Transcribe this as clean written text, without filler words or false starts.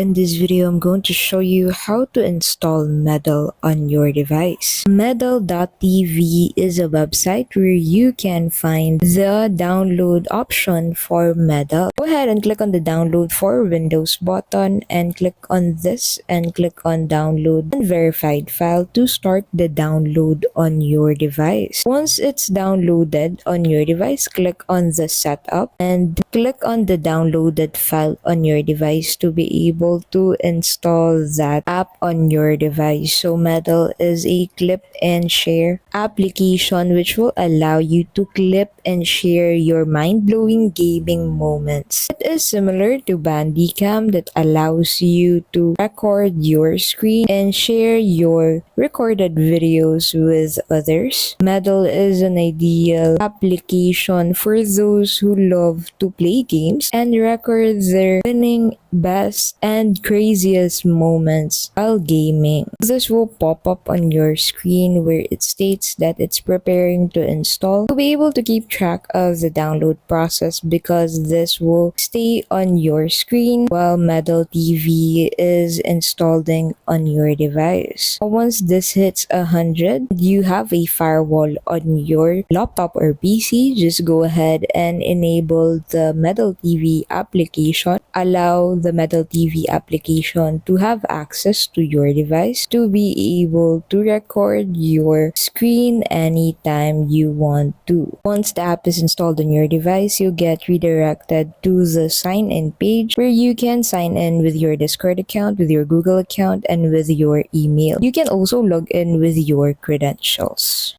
In this video, I'm going to show you how to install Medal on your device. Medal.tv is a website where you can find the download option for Medal. Go ahead and click on the download for Windows button and click on this and click on download and verified file to start the download on your device. Once it's downloaded on your device, click on the setup and click on the downloaded file on your device to be able to install that app on your device. So Medal is a clip and share application which will allow you to clip and share your mind-blowing gaming moments. It is similar to Bandicam that allows you to record your screen and share your recorded videos with others. Medal is an ideal application for those who love to play games and record their winning, best, and craziest moments while gaming. This will pop up on your screen where it states that it's preparing to install. You'll be able to keep track of the download process because this will stay on your screen while Medal TV is installing on your device. Once this hits 100, you have a firewall on your laptop or PC. Just go ahead and enable the Medal TV application. Allow the Medal TV application to have access to your device to be able to record your screen anytime you want to. Once the app is installed on your device, you'll get redirected to the sign in page where you can sign in with your Discord account, with your Google account, and with your email. You can also log in with your credentials.